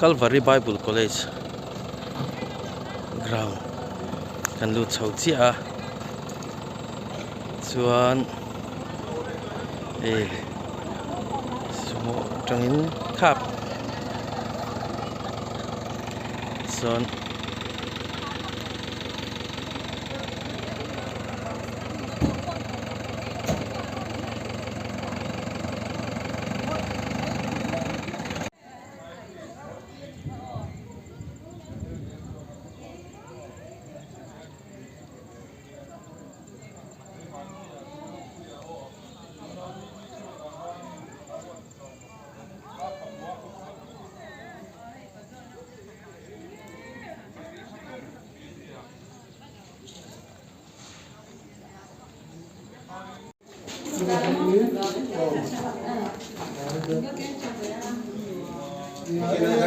Calvary Bible College ground kan lut chho chia chuan sumo tangin khap son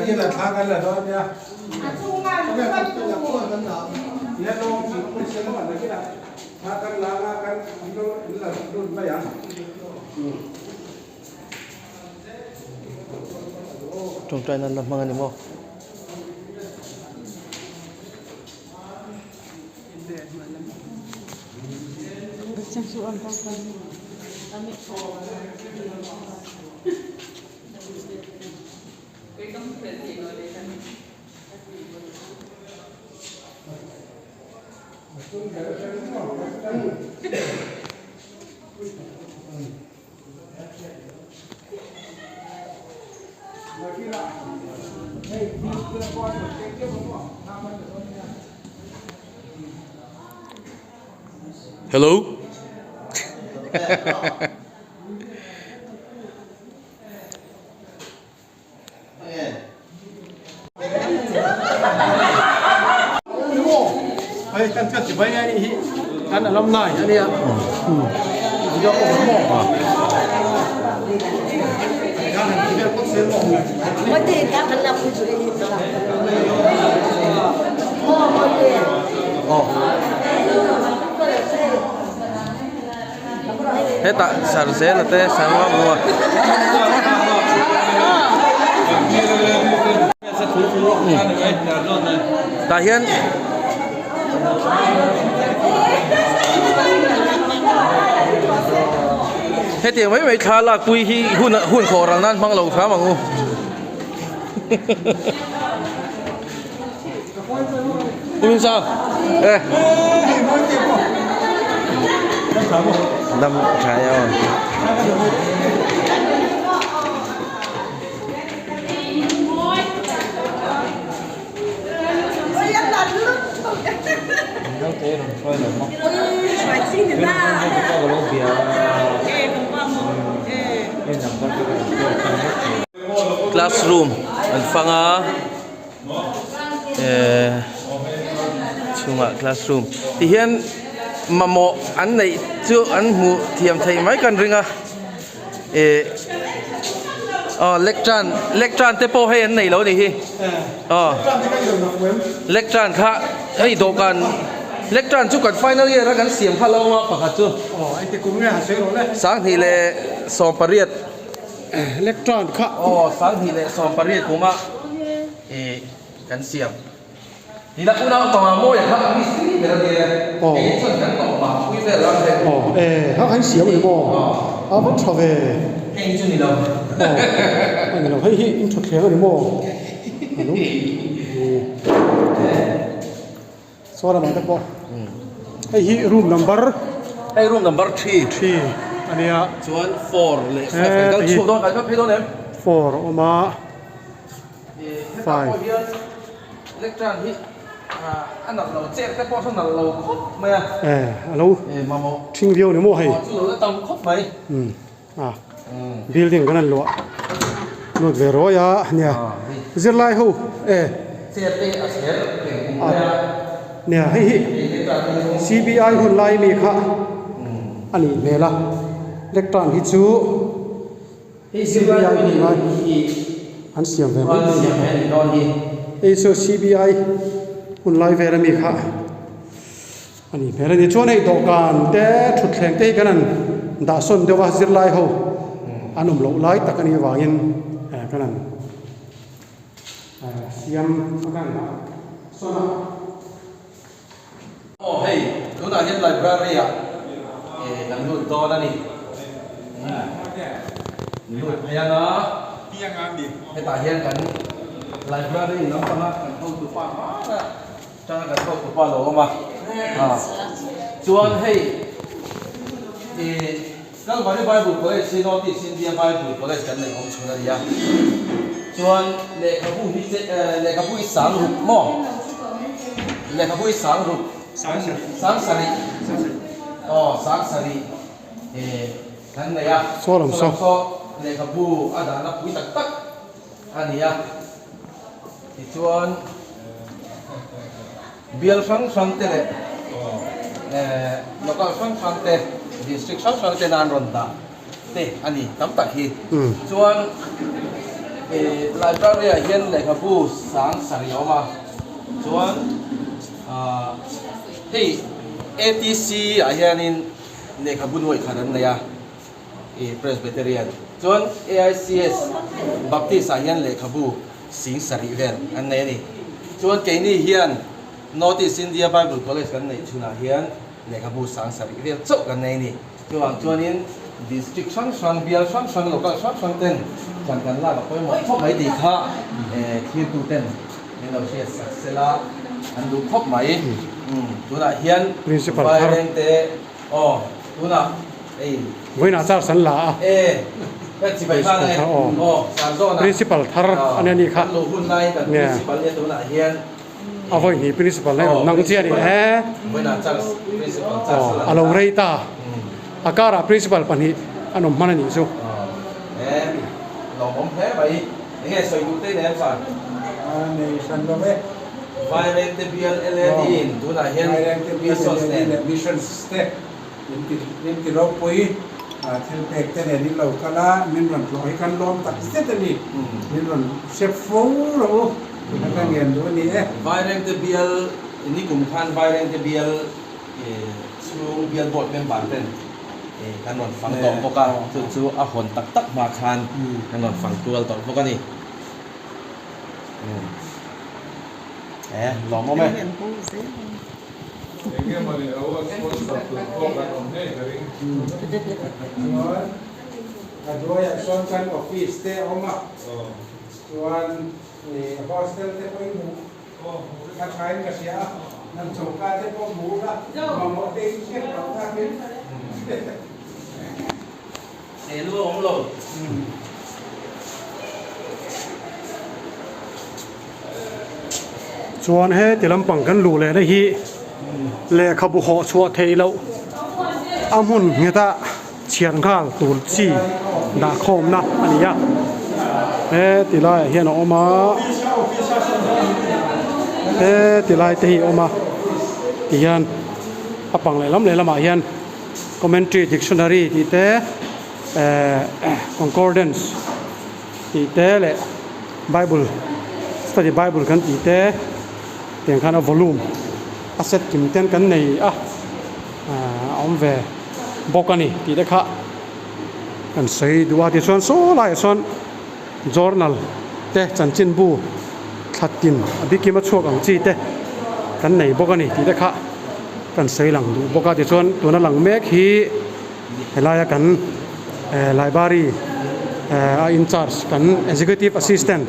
Ini lah tangan lah doang ya. Dia dong sih semua lagi lah. Makan lama kan itu lah itu bayar. Trong trai nan lam mga nimo Sensual pa pa. Hello. Hey, kan coba ini kan alumni ini ya. Juga umum. Kan juga kok semua. Mati kan anak puju ini. Oh, mati. Oh. Heta sarse la te sama mua. Ta hian he tiang mai tha la pui hi hun kho rang nan phang lo tha mangu Kumin sao Đâm trái nhau Classroom anh phanga chunga classroom thì hiện mà mộ anh này chưa anh mu thiềm thầy mấy cần ringa lectran tepo hay anh này lâu đi hi lectran khác ấy đồ cần lectran chú cần final year ra cần xiêm khá lâu mà phải chưa Anh thì cũng nghe sẽ rồi đấy. sáng thì là sòng pariết Electron khác. sáng thì là sòng pariết cũng mà cần xiêm thì đã cũng đã tỏ môi là khác đi về đây cái chuyện cần tỏ mà quý về làm thế khác anh xỉu rồi mò vẫn trở về anh chưa đi đâu anh nào thấy hiện thuật khéo rồi mò đúng so là bằng cách bỏ hey room number 3 anh ạ chuan 4 le cái chuột đó cái phê đó em 4 mà 5 lectran hi anh nào chết cái bao thằng nào khóc mày alo mà mò trình view nữa mò hay chú nó tông khóc mày building cái này lụa nốt về rồi à nè giật lại hô nè hay CBI hun lai mi kha ani vela electron hi chu CBI hun lai an siam ve ei so CBI hun lai ve mi kha ani phera ni chon ei dokan te thut thleng te kanan da son dewa zir lai ho anum lo lai takani wangin kanan เสียมกันนะส่วน โอ้เฮ้ยดูน่ะเห็นไลบรารีอ่ะกันดูโตแล้วนี่ดูพยานะที่ยังงามดีให้ตาเห็นกันไลบรารีน้ำตากันเข้าตัวป้ามาจังกันเข้าตัวป้าโลมาส่วนให้นั่นวันนี้ไบเบิลก็เลยซีโนติซินเดียไบเบิลก็เลยกันในของชุนอะไรส่วนเลขาผู้ที่เลขาผู้สังหุบหม้อเลขาผู้สังหุบสังสริอ๋อสังสรินั่นเลยอ่ะโซเลขาผู้อาดานับผู้ตักอันนี้อ่ะส่วนเบียร์ฟังเตะแล้วก็ฟังเตะdistrict ฟังเตะนานรอนดาเตะอันนี้ตั้มตักฮีส่วนlibrary เห็นเลยครับผู้สังสริออกมาส่วนATC เห็นเลยครับผู้หน่วยขนาดนี้Presbyterian ส่วน AICS Baptist เห็นเลยครับผู้สิงสริเวนอันนี้นี่ส่วนเกนี่เห็น Northeast India Bible College กันในชุนาเห็นเลยครับผู้สังสริเวนจบกันในนี่ส่วนนี้ district ฟังเบียร์ฟัง local ฟังเต้นจังกันล่ากับไปหมดพบไหมดีค่ะที่ตูเต้นนี่เราเชื่อสักเสละอันดูพบไหมตัวน่ะเฮียนไปเร่งเตะอ๋อตัวน่ะเว้นอาจารย์สันหลาก็จิไปข้างเลยอ๋อสามโซนนะ principal ทาร์อันนี้ครับ โลหุ่นในแต่ principal เนี่ยตัวน่ะเฮียนเอาไว้นี่ principal ให้นังเจียนี่เว้นอาจารย์ principal อ๋ออาลงเรต้าอาการะ principal ปนิอันนั้นมันนี่สู้ลองผมแพ้ไปยังไงสวยดูเต้นแนวฝันนี่ฉันก็ไม่ Violent Bill Eledin ดูน่ะเห็น Mission Stand Mission Stand ยินที่เราปุยเทลเปกแต่เนี่ยนี่เราก็ละมินวันลอยกันล้อมตัดเส้นนี่มินวันเชฟฟูเราแล้วก็เงินด้วยนี่Violent Bill นี่กลุ่มคัน Violent Bill ชูเบียลบอร์ดเป็นบัตรเป็นถนนฝั่งตรงพวกกันชูอาหนตักมาคันถนนฝั่งตัวตรงพวกกันนี่ลองมั้ยไหมด้วยส่วนการออฟฟิศเตะออกมาส่วนโฮสเทลเตะไปหมูการใช้กระเสียนั่งสงการเตะพวกหมูละมาหมดเองเช่นเราท่านี้รู้ของเราส่วนให้ที่ลำปังกันรู้เลยได้ฮีเลขาบุหอชัวเทแล้วอามุนเงตาเชียงข้างตูนซีดาคอมนะอันนี้ที่ไล่เฮียนออกมาที่ไล่ที่ออกมาที่ยันอปังเลยล้ำเลยละมาเฮียน commentary dictionary ที่เตconcordance ที่เตเลย Bible study Bible กันที่เตเตียงคัน volume asset กิมเต้นกันในอมเวบอกกันนี่ที่ได้ค่ะกันใส่ดูว่าที่ส่วนโซ่หลายส่วน journal เตจันจินบูขัดกินอภิกิมช่วงอังจีเตกันในบอกกันนี่ที่ได้ค่ะกันใส่หลังดูบอกกันที่ส่วนตัวนั้นหลังเมฆฮีลายกันlibrary in charge กัน executive assistant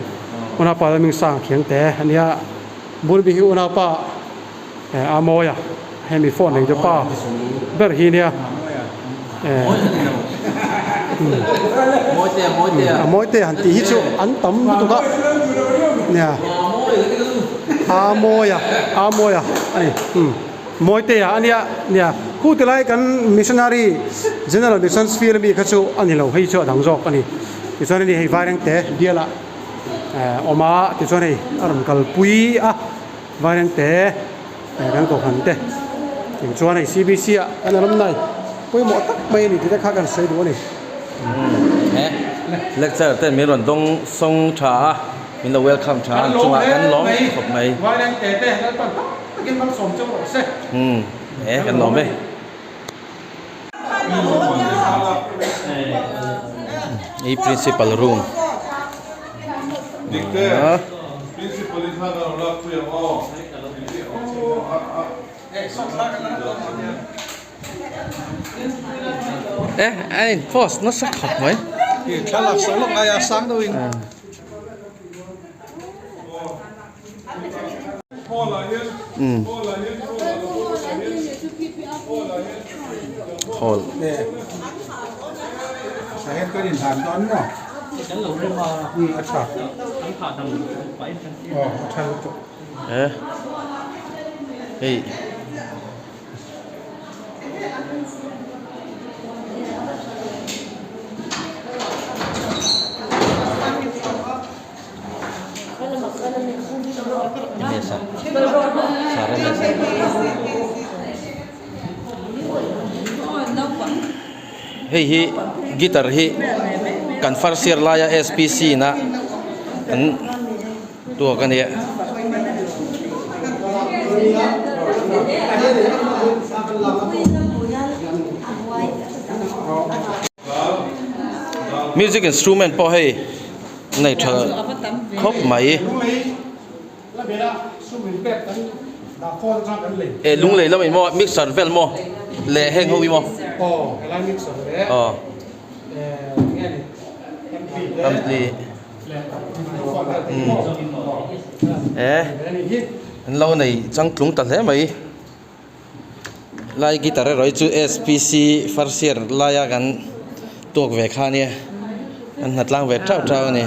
อุณาปามิงสร้างเขียงแต่อันนี้บุญบิหิอุณาปาอามอยให้มีโฟนหนึ่งจะป้าเบอร์ฮีเนี่ยโมเตหันตีฮิจูอันตั้มตุกะเนี่ยอามอยอันนี้โมเตอันนี้เนี่ยคู่ที่ไล่กัน missionary general mission field มีขั้วอันนี้เราให้ช่วยดังจอกอันนี้ที่ส่วนนี้ให้ไฟแรงแต่เดียละออกมาที่ส่วนนี้อารมณ์กัลปุยไฟแรงแต่กันก็หันแต่ที่ส่วนนี้ CBC อันนั้นไม่ปุยหมดตักไม่นี่ที่จะฆ่ากันใส่ดูนี่เลคเชอร์เต้นมีหล่นต้องส่งชามีเราเวลคัมชาจุมากันล้อมขบไหมไฟแรงแต่แล้วตอนกินมันสมจังหวะเซ่กันล้อมไหมนี่ principal room principal is not allowed to all. anh post nó sắc học mấy Thì khá là sợ lúc ai sáng đâu in. Hol 네. 자, 헷갈린 단돈 뭐. 아차. 아차 쪽. 에 에이 biasa cara biasa hi gitar hi kan farsir laya SPC na kan tua kan ya music instrument po hey này thờ khóc máy Là bé đã xung mình bẹp tấn đã phone ra tấn lệnh. e lung lei lo mai mo mixer vel mo le heng ho wi mo cái lai mix rồi đấy. Nghe này. ampli lâu này chẳng tlung tal he mai lai guitar roi chu SPC farsier laya kan tok ve kha ni an hatlang ve trau trau ni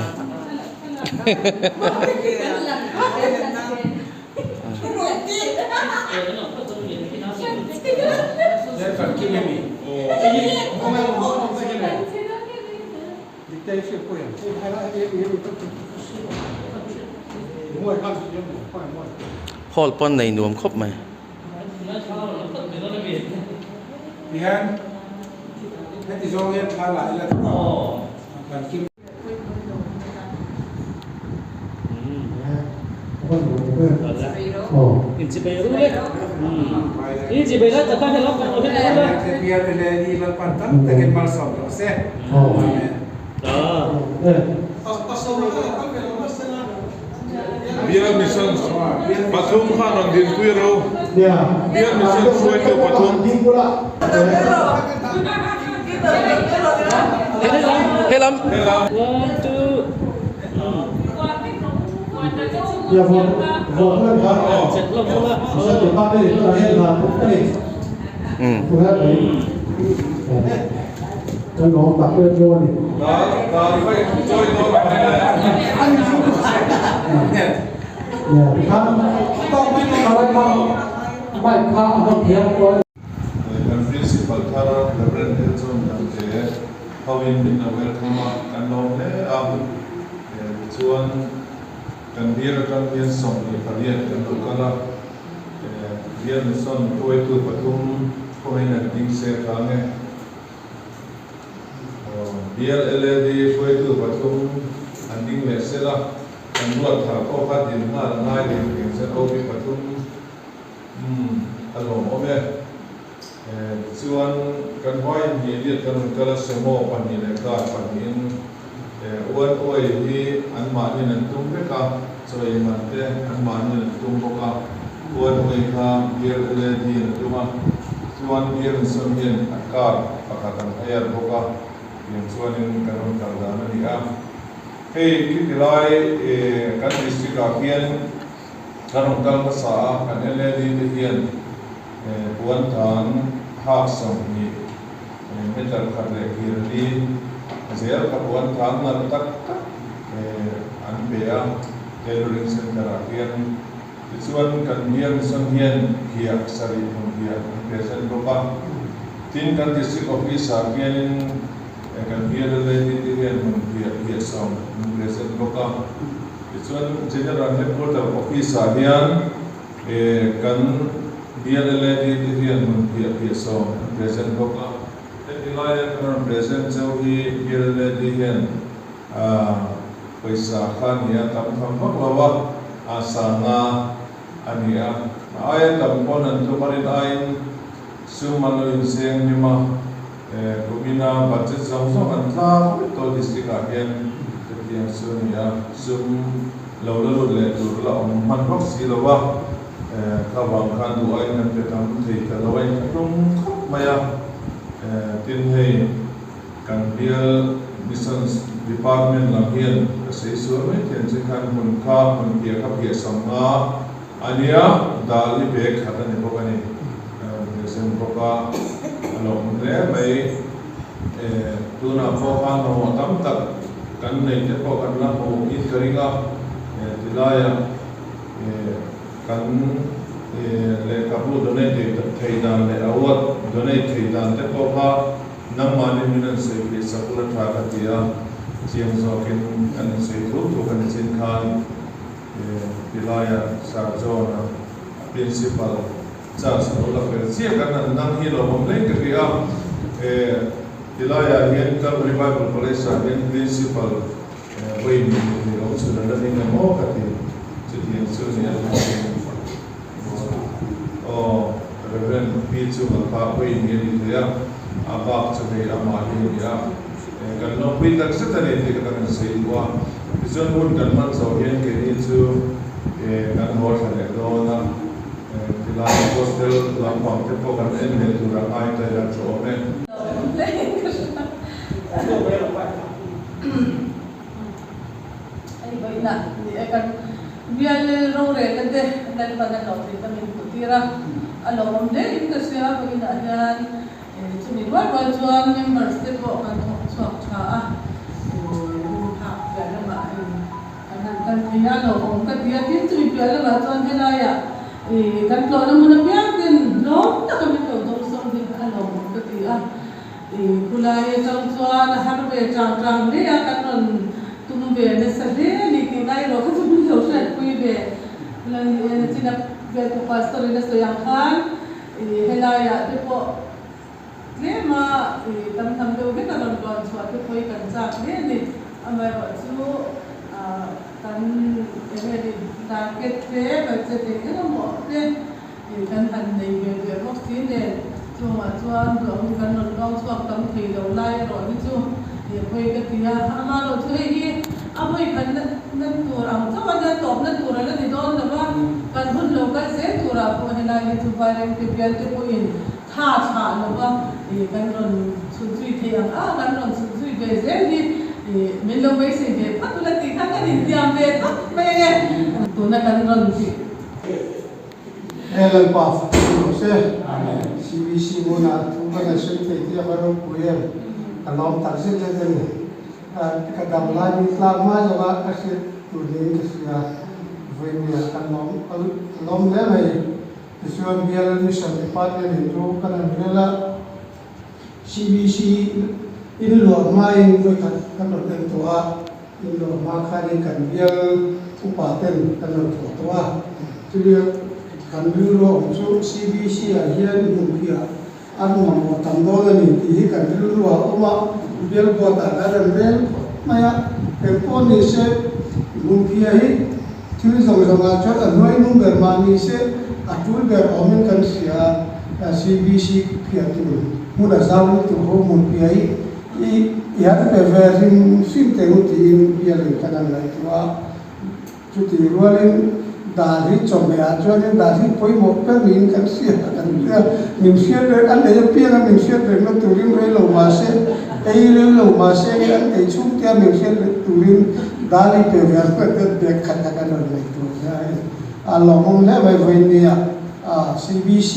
hol pon nei nuam khop mai Điền. Thế thì do em thay lại là bản kim. Insibayru le. Insibayru ta ta hello kan oke Thế biar tele di lepan tan tegen mal sob se. Biar mission patung khan on din kuiro. Biar mission suai tu patung. helam 1 2 Ya vou kan. set lo mula. Saya cepat ni, saya dah ni. Bukan ni. Kan orang tak perlu ni. Dah phải join nó lại. Ya, kan. Kalau baik kah atau dia pun. Dan principal thara Reverend Hilton dan ke Hawin bin welcome kan long le chuan kan dia kan dia song ni parian kan kala dia son toi tu patum koina ding se kane dia LED toi tu patum anding le sela kan buat tha ko khat din na nai din se ko bi patum alo ome chuan kan hoi ni liat kan kala semo pani le ka panin wan oi hi an ma ni nan tum pe ka choi man te an ma ni nan tum bo ka wan oi kha bier le di tuma chuan bier son hian akar pakatan ayar bo ka yen chuan in kan kal da na ni a hei ki dilai kan district a hian kan kal ka sa kan le di te hian wan than hak som ni metal khat le kirli zer ka wan thang na tak tak an bea tailoring center a hian chuan kan hian son hian hiya sari hon hiya present boka tin kan district office a hian kan hian le ni hian hon hiya som present boka chuan general headquarter office a hian kan DLLA di hian mun pia so present boka Ilaya kan present so hi DLLA di hian paisa khan ya tam tham baklawa asana ania aya tam ponan to marin ain sumaluin seng nima kumina budget song an tla to district a hian เตียงส่วนนี้ซุมเราละลุเลยตัวเรามันรักสีเราว่าข้าวบางคันตัวไอ้นั่นจะทำที่แต่เราไอ้ตรงมาทิ้งให้การเดียร์มิสซันส์ดีพาร์ตเมนต์หลังเฮียนก็เสียส่วนไม่เทียนจะการคนข้าคนเกี่ยวกับเกี่ยวสัมมาอันนี้ดาลิเบกขัดในพวกนี้เช่นพวกเราเนี่ยไปตัวน่ะพวกเขาตั้งแต่กันในเจ้าพวกกันละโหอินกริกาที่ได้กันเลขาผู้ดูในเด็กไทยดันเลยเอาว่าดูในไทยดันแต่พวกเขาน้ำมันมินันเสียไปสักคนทากติยาเชียงซอกินกันเสียทุกทุกกันสินค้าที่ได้สาจนะ principal จากสมุทรเสียกันนั่งที่เราผมเล่นกันที่ที่ได้เห็นกับ revival college เห็น principal ไว้มีเราสุดแล้วนี่ก็มองกันที่จุดยืนสุดเนี่ยReverend Pichu Malpa Wei Miri Dia Abak Chabe Amali Dia kan no pi tak setare te kan sei wa bizon mun kan man so yen ke ni chu kan hor thale do na tila hostel lam pam te po kan en ne tu ra ai ta ya cho me ai bai na ni kan bial ro re kan de dan pada no te kan ni tira alom de in ka sia bai na yan chuni wa chuan members te po kan chok cha a ha ya na ma kan ya no ong ka dia tin chui pya la chuan hela ya kan tlo na mun pya tin no ta ka mi to do som din alom ka ti a kulai chang chuan har ve chang le ya kan ron tum ve ne sa de ni ki nai ro ka tum lo sha pui ve lan ni china ve ko pastor ne so yang khan hela ya te po le ma tam tam do ke kan ron chwa te poi kan cha le ni amai wa chu kan ene di target te ba che te ke mo te kan han nei ve ro sin de chu ma chuan do kan ron lo chwa tam thei lo lai ro ni chu poi ka tia ama lo chu hi amai kan nan tur ang chawa na top na tur la ni don na ba kan hun lo ka se tura ko hela ni chu ba rem te pian te po in tha tha na ba kan ron chu chui the ang kan ron chu chui be ze ni min lo be se be pat la ti kha kan in tiam be tak be tu na kan ron ti Ellen Paf se CBC muna tu kana se te ti aro puyer kalom tarse te ni ka gamla ni tla ma jawa ka se tu ni ka sia voi ni kalom le mai Visual Bial Mission Department itu kan adalah CBC in luar main mereka kan tua in luar makan kan bial upaten kan tua jadi kan dulu so CBC aja mungkin aku mau tambah ni kan dulu oma bial buat ada bial maya temponi se mungkin aja tulis sama-sama aja noi number mani se atul ber omen kan sia CBC piatu mula zalu tu homun piai ia te verin sim te uti bialin kanan lai tua cuti rualin dari chome ajuan dari poi mo perin kan sia kan dia min sia de an de pia min sia de no turin re lo mase ei re lo mase an ei chuk tia min sia de turin dali pe ver pe de khat kan lai tu along le vai venia CBC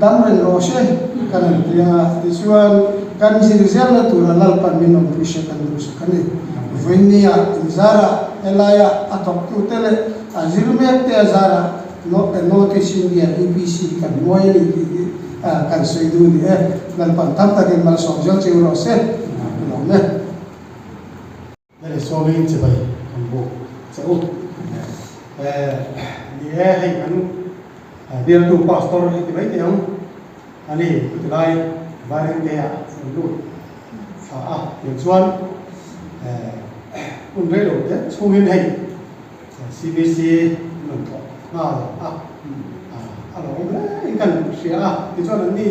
dam re lo she kan dia visual kan sirisel na turalal pan minom pisha kan dus kan venia zara elaya atok tutele azirme te zara no notice india EPC kan moyeli kan soidu ni dan pan tata ke mal sonjal chiro se no me so win che bai kan bo so ni hai kan dia tu pastor itu baik yang ani betul bareng dia dulu yang cuan unre lo ya sungin hai CBC nonton alo kan sia itu cuan ni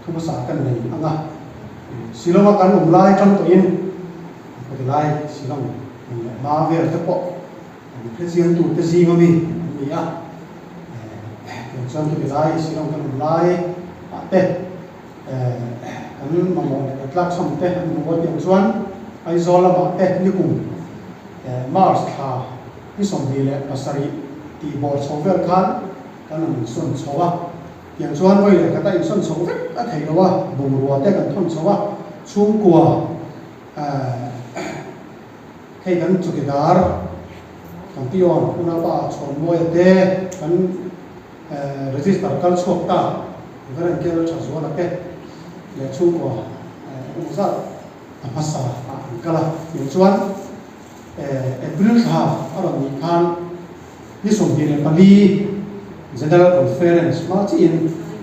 tu bahasa kan ni anga siloma kan umlai kan to in ติไลสิลองมาเวลตะปอเพรสิเอนตุตะซีมามีอ่ะอย่างเช่นติไลสิลองกันไลเตอันมามองตลักสมเตอันมองอย่างส่วนไอโซลามาเตนี่กุมมาร์สคาที่สมดีเลยภาษาตีบอร์ดโซเวลคันกันมันส่วนโซวะอย่างส่วนไว้เลยก็ได้ส่วนโซเวลก็ถือว่าบุญรัวแต่กันทนโซวะชุ่มกว่าให้กันจุกิดาร์กันที่อ่อนคุณอาบ้าชนมวยเตะกันregister กันชกตาก็เรื่องเกี่ยวกับชาวสวนนักเตะและชุ่มกว่าอุตสาหภาษาอังกฤษอย่างส่วนApril ค่ะเรามีการที่ส่งที่เรียนปรี General Conference มาที่อิน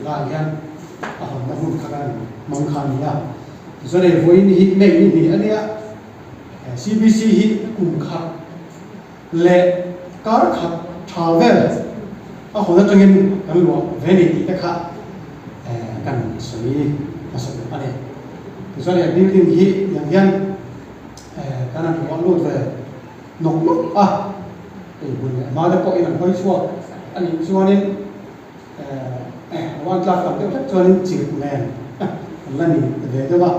ลายันนักบุญกันมังคันเนี่ยส่วนในวันนี้เมฆนี่อันเนี้ย CBC ฮิกุมขัดและการขัด travel คนนั้นจะเงินกันหลวงเวนิตีนะคะกันสวีมาสอันนี้ส่วนในบิลดิ้งฮิอย่างยันการนั้นหัวลูดเลยนกลุกบุญเนี่ยมาได้ก็อีกหนึ่งคนชั่วอันนี้ชั่วนี้วันกลางวันเดียวชั่วนี้จีบแมนนั่นนี่เดี๋ยวจะว่า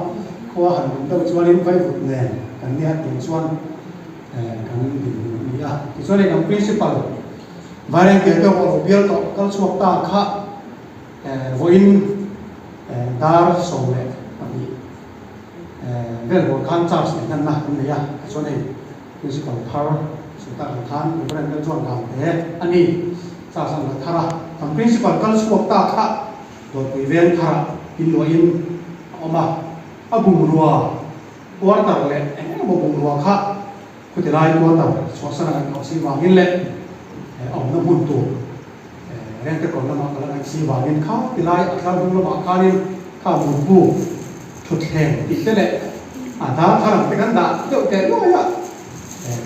เขาว่าหันเดียวชั่วนี้ไฟฝุ่นแมนกันเนี่ยถึงชั่วกันนี่อ่ะชั่วนี้ของ principal วาระเกี่ยวกับว่าเบี้ยต่อการชั่วตาค่ะวันดาร์ส่งเลยอันนี้เรื่องของการจัดสิ่งนั้นนะนี่อ่ะชั่วนี้principal power สุดท้ายของท่านเป็นเรื่องช่วงกลางอันนี้สาสังกัดทาระทำ principal การสวบตาค่ะโดยวิเวียนทาระอินโดอินออกมาบุญรัวตัวต่างเลยบุญรัวค่ะคุณจะไล่ตัวต่างสวดสนานของสีวางินเลยออกน้ำบุญตัวเรื่องแต่ก่อนละมาแล้วสีวางินค่ะที่ไล่อัตราบุญละมาค่ะนี่ข้าบุญผู้ชุดแห่งอีกเลยถ้าทางเป็นกันด่าเดี๋ยวแกน้อยอ่ะ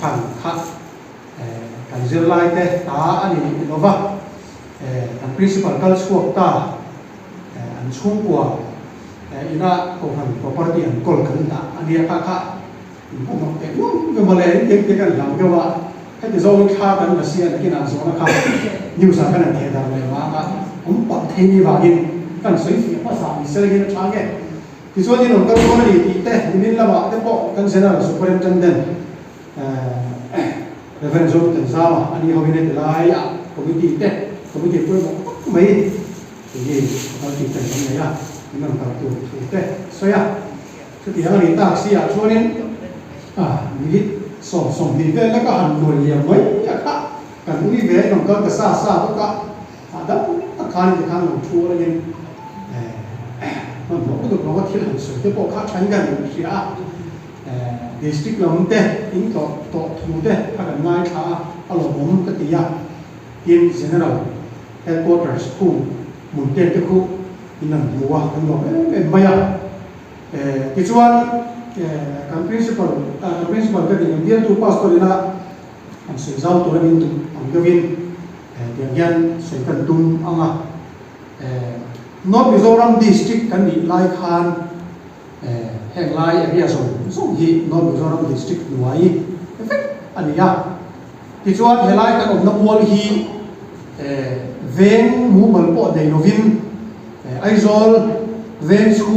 ขันค่ะการเจริญไล่เตะตาอันนี้เป็นว่าทาง principal ก็ช่วยตาอันช่วงกว่าอีน่าของทาง property อันกอลกันตาอันนี้ค่ะผมบอกเอ๊ะก็มาเลยเด็กๆกันหลังก็ว่าให้จะโซ่ข้ากันมาเสียนกินอาสวนะครับนิวสากันเทียดอะไรมาผมปัดเทนีวากินกันสวยฝีภาษาอิสราเอลช้างแก่ที่ส่วนที่หนุ่มก็รู้ดีที่เตะมินละบาเตะปอกกันเสนาสุพรรณจันเดนreference of the Zama, and you have in the Laya, committee, committee, may again, I'll keep them in the non to so, yeah, so the only taxi are showing need some people like a hundred year way, can we very on the Sasa, a kind of tour again. Not what killing, so the book and then district เราไม่ได้อินต่อทูได้ถ้ากันง่ายช้าอารมณ์ผมก็ตีอ่ะอิน general headquarters คู่หมุนเตียนที่คู่อินนั่นหัวกันบอกไม่อ่ะที่ส่วนการ principal ก็ดีอย่างเดียวตัว pastor นี่นะอันสื่อเจ้าตัวนี้ตัวอันก็วินอย่างยันสื่อกันตุ้มอ่ะNorth Mizoram district กันดีไล่คานแห่งไลน์เรียส่งที่นอร์ทมิโซรัมดิสตริกหน่วยอันนี้ที่ส่วนเฮลัยกันอบน้ำวัวที่เวนมูมัลโปเดโนวินไอโซลเวนชู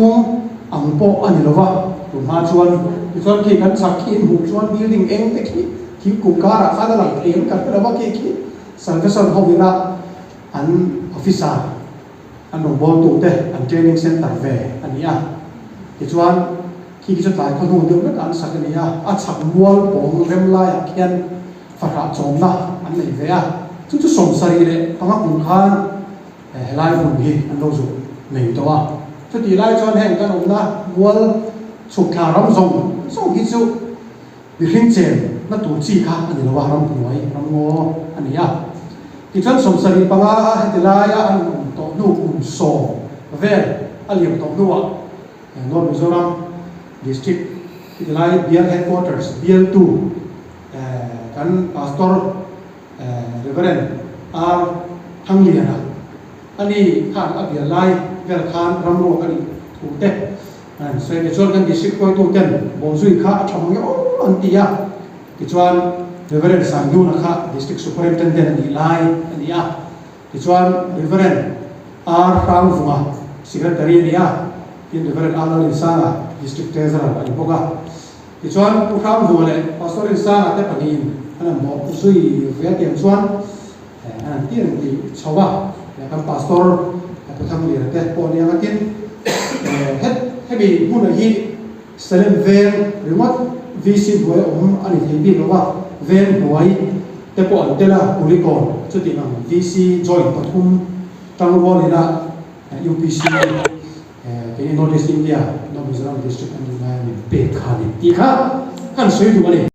อังโปอันนี้ละวะตัวมาชวนที่ส่วนที่กันสักขีดหูชวนบิลดิ้งเองแต่ที่กุมการะข้าตลาดเองกันละวะที่สังกัดสังคมวินาอันออฟฟิศอันนบอลตัวเตอันเทรนนิ่งเซ็นเตอร์เวอันนี้ที่ส่วนที่จะตายคนหูเดียวกันอันสักนี้อันสักวัวปองเริ่มไล่เขียนฝรั่งจมนะอันไหนเวียทุกสงสัยเลยตั้งแต่คุณข้านไล่ฝุ่นหินอันเราสุหนึ่งตัวทุกที่ไล่จนแห่งกันอมนะวัวสุขารำส่งที่สุดดิขินเจนนั่นตัวจีค่ะอันนี้เราว่ารำป่วยรำงออันนี้ที่ฉันสงสัยปังอาให้ที่ไล่อันตัวดูอุ่นโซ่เวรอันเลี้ยงตัวดูNorth Mizoram district ที่ไล่ BL headquarters BL2 กันพาสตอร์Reverend R ทั้งเลียนะอันนี้ข้างอับยาไล่เวลคานรำโรกันถูกเตะส่วนในส่วนกัน district ก็ถูกเต้นบนสุยข้าทำอย่าง อันตีอ่ะที่ชวน Reverend Sanyu นะคะ District Superintendent อันนี้ไล่อันนี้อ่ะที่ชวน Reverend R. Rang Vunga Secretary อันนี้อ่ะที่ Reverend R. Linsanga District Treasurer อันนี้พวกอ่ะที่ชวนผู้ข้ามหัวเลย Pastor Linsanga แต่ปนีนอันนั้นบอกผู้ช่วยเวียเตียมชวนอันนั้นที่นั่นที่ชาวบ้านนะครับ Pastor ผู้ทำเรียนแต่ปนีกันที่ให้มีผู้นำที่เซเลมเวนหรือว่าวิสิตหวยอันนี้ที่พี่บอกว่าเวนหวยแต่ปอนเตล่าบุริกรจุดที่นั่งวิสิจอยปทุมตั้งวอลเลยนะ UPC ที่นอร์ทอีสต์อินเดียนอร์ทมิโซรัมดิสทริกต์อันนี้เป็นขาดที่ข้าขันสวยดูมาเลย